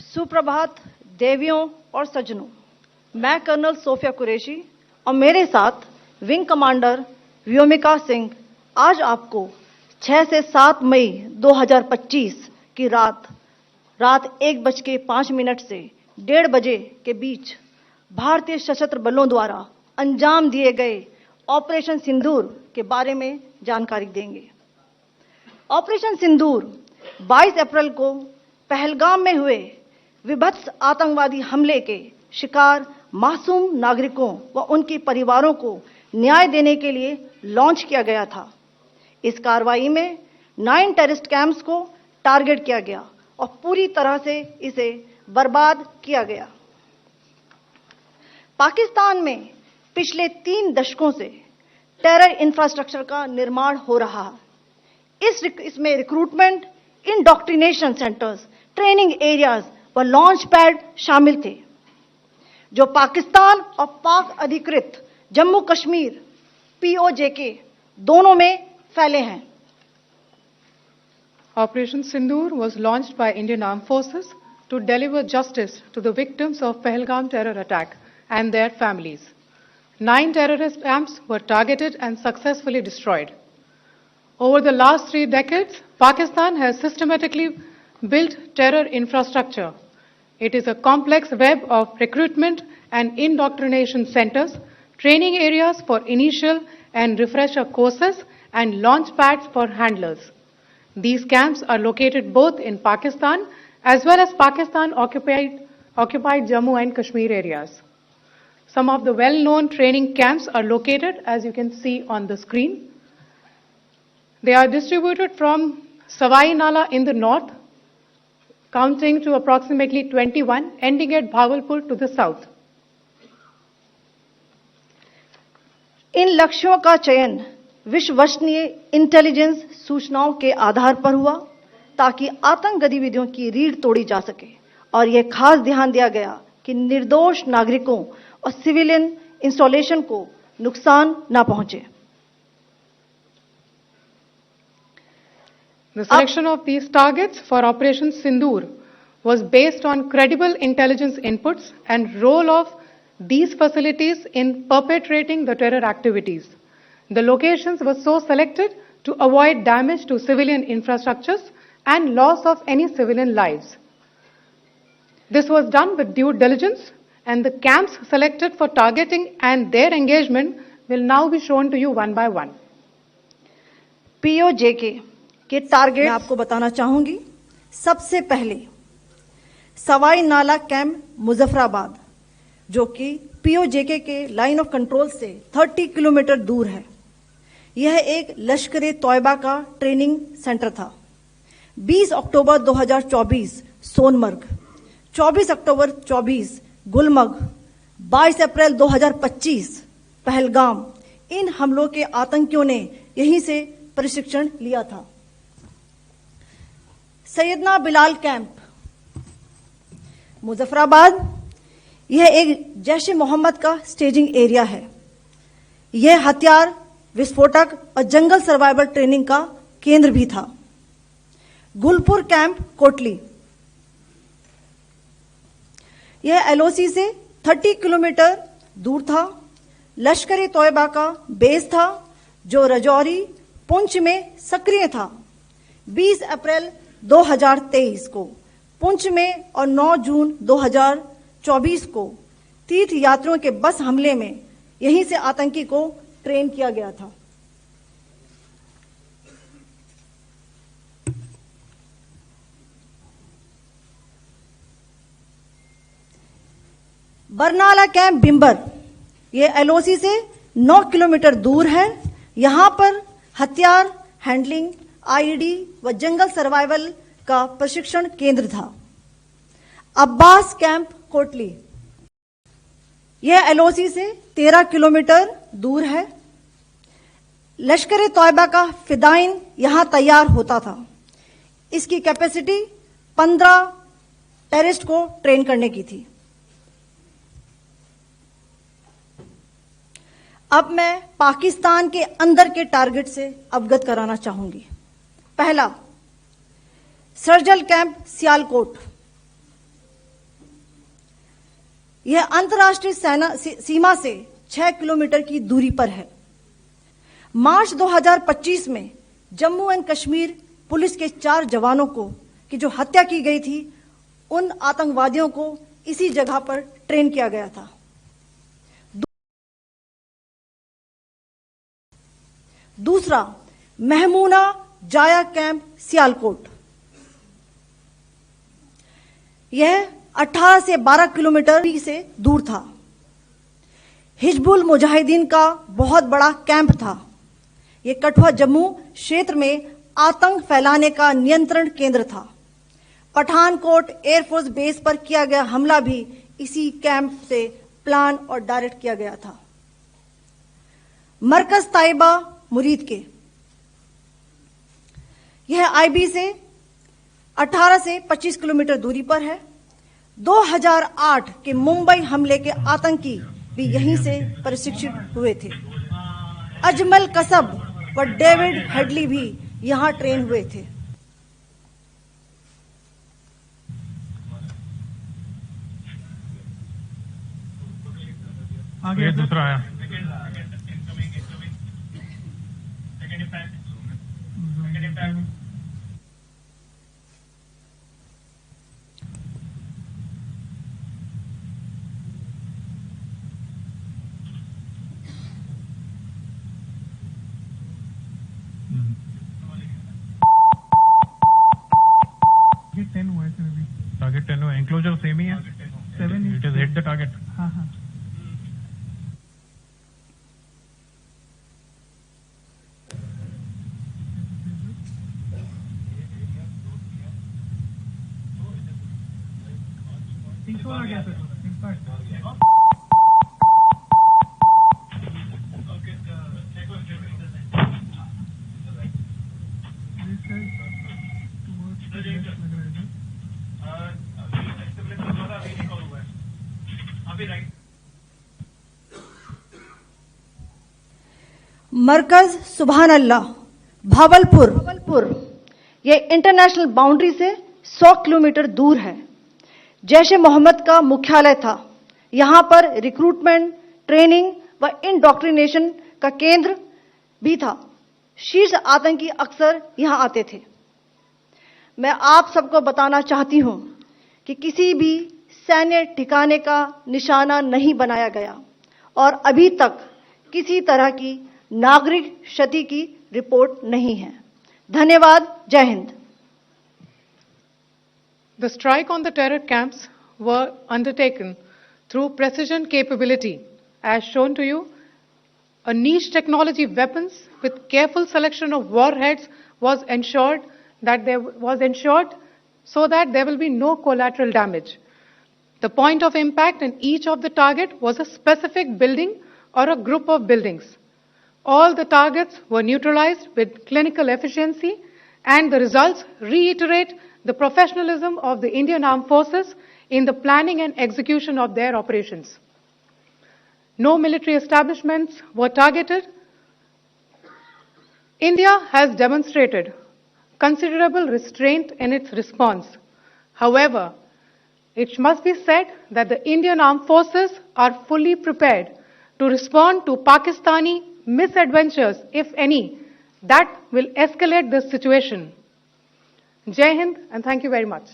सुप्रभात देवियों और सज्जनों, मैं कर्नल सोफिया कुरैशी और मेरे साथ विंग कमांडर व्योमिका सिंह आज आपको 6 से 7 मई 2025 की रात 1:05 से 1:30 बजे के बीच भारतीय सशस्त्र बलों द्वारा अंजाम दिए गए ऑपरेशन सिंदूर के बारे में जानकारी देंगे। ऑपरेशन सिंदूर 22 अप्रैल को पहलगाम में हुए विभत्स आतंकवादी हमले के शिकार मासूम नागरिकों व उनके परिवारों को न्याय देने के लिए लॉन्च किया गया था। इस कार्रवाई में 9 टेररिस्ट कैंप्स को टारगेट किया गया और पूरी तरह से इसे बर्बाद किया गया। पाकिस्तान में पिछले 3 दशकों से टेरर इंफ्रास्ट्रक्चर का निर्माण हो रहा है। इसमें recruitment, indoctrination centres, training areas व लॉन्च पैड शामिल थे, जो पाकिस्तान और पाक अधिकृत जम्मू कश्मीर POJK दोनों में फैले हैं। Operation Sindoor was launched by Indian Armed Forces to deliver justice to the victims of Pahalgam terror attack and their families. 9 terrorist camps were targeted and successfully destroyed. Over the last 3 decades, Pakistan has systematically built terror infrastructure. It is a complex web of recruitment and indoctrination centers, training areas for initial and refresher courses, and launch pads for handlers. These camps are located both in Pakistan as well as Pakistan-occupied Jammu and Kashmir areas. Some of the well-known training camps are located, as you can see on the screen. They are distributed from Savai Nala in the north, counting to approximately 21, ending at Bhagalpur to the south. इन लक्ष्यों का चयन विश्वसनीय intelligence सूचनाओं के आधार पर हुआ ताकि आतंक गतिविधियों की रीढ़ तोड़ी जा सके, और यह खास ध्यान दिया गया कि निर्दोष नागरिकों और सिविलियन इंस्टॉलेशन को नुकसान न पहुंचे। The selection of these targets for Operation Sindoor was based on credible intelligence inputs and role of these facilities in perpetrating the terror activities. The locations were so selected to avoid damage to civilian infrastructures and loss of any civilian lives. This was done with due diligence, and the camps selected for targeting and their engagement will now be shown to you one by one. POJK के target मैं आपको बताना चाहूंगी। सबसे पहले सवाई नाला camp Muzaffarabad, जो कि POJK के लाइन ऑफ कंट्रोल से 30 किलोमीटर दूर है। यह एक लश्कर तौयबा का ट्रेनिंग सेंटर था। 20 अक्टूबर 2024 सोनमर्ग, 24 अक्टूबर 24 गुलमर्ग, 22 अप्रैल 2025 पहलगाम, इन हमलों के आतंकियों ने यहीं से प्रशिक्षण लिया था। सैयदना बिलाल कैंप मुजफ्फराबाद, यह एक जैश ए मोहम्मद का स्टेजिंग एरिया है। यह हथियार, विस्फोटक और जंगल सर्वाइवल ट्रेनिंग का केंद्र भी था। गुलपुर कैंप कोटली, यह LOC से 30 किलोमीटर दूर था। लश्कर तौयबा का बेस था, जो रजौरी, पुंछ में सक्रिय था। 20 अप्रैल 2023 को पुंछ में और 9 जून 2024 को तीर्थ यात्रियों के बस हमले में यहीं से आतंकी को ट्रेन किया गया था। बरनाला कैंप बिंबर, यह LOC से 9 किलोमीटर दूर है। यहां पर हथियार, हैंडलिंग, IED व जंगल सर्वाइवल का प्रशिक्षण केंद्र था। अब्बास कैंप कोटली, यह LOC से 13 किलोमीटर दूर है। लश्कर तौयबा का फिदाइन यहां तैयार होता था। इसकी कैपेसिटी 15 टेररिस्ट को ट्रेन करने की थी। अब मैं पाकिस्तान के अंदर के टारगेट से अवगत कराना चाहूंगी। पहला, सर्जल कैंप सियालकोट, यह अंतर्राष्ट्रीय सीमा से 6 किलोमीटर की दूरी पर है। मार्च 2025 में जम्मू एंड कश्मीर पुलिस के 4 जवानों की जो हत्या की गई थी, उन आतंकवादियों को इसी जगह पर ट्रेन किया गया था। दूसरा, महमूना जाया कैंप सियालकोट। यह 18 से 12 किलोमीटर से दूर था। हिजबुल मुजाहिदीन का बहुत बड़ा कैंप था। यह कठुआ जम्मू क्षेत्र में आतंक फैलाने का नियंत्रण केंद्र था। पठानकोट एयरफोर्स बेस पर किया गया हमला भी इसी कैंप से प्लान और डायरेक्ट किया गया था। मरकज ताइबा मुरीद के, यह आईबी से 18 से 25 किलोमीटर दूरी पर है। 2008 के मुंबई हमले के आतंकी भी यहीं से प्रशिक्षित हुए थे। अजमल कसब व डेविड हेडली भी यहां ट्रेन हुए थे। आगे दूसरा आया। टारगेट 10 हुआ, एंक्लोजर सेम ही है। 7 it is hit the target. हाँ हाँ। आ गया सर। मरकज सुभान अल्लाह भावलपुर, यह इंटरनेशनल बाउंड्री से 100 किलोमीटर दूर है। जैश ए मोहम्मद का मुख्यालय था। यहां पर रिक्रूटमेंट, ट्रेनिंग व इंडॉक्ट्रिनेशन का केंद्र भी था। शीर्ष आतंकी अक्सर यहां आते थे। मैं आप सबको बताना चाहती हूं कि किसी भी सैन्य ठिकाने का निशाना नहीं बनाया गया और अभी तक किसी तरह की नागरिक क्षति की रिपोर्ट नहीं है। धन्यवाद। जय Hind. The strike on the terror camps were undertaken through precision capability, as shown to you. A niche technology weapons with careful selection of warheads was ensured so that there will be no collateral damage. The point of impact in each of the target was a specific building or a group of buildings. All the targets were neutralized with clinical efficiency, and the results reiterate the professionalism of the Indian Armed Forces in the planning and execution of their operations. No military establishments were targeted. India has demonstrated considerable restraint in its response. However, it must be said that the Indian Armed Forces are fully prepared to respond to Pakistani misadventures, if any, that will escalate this situation. Jai Hind, and thank you very much.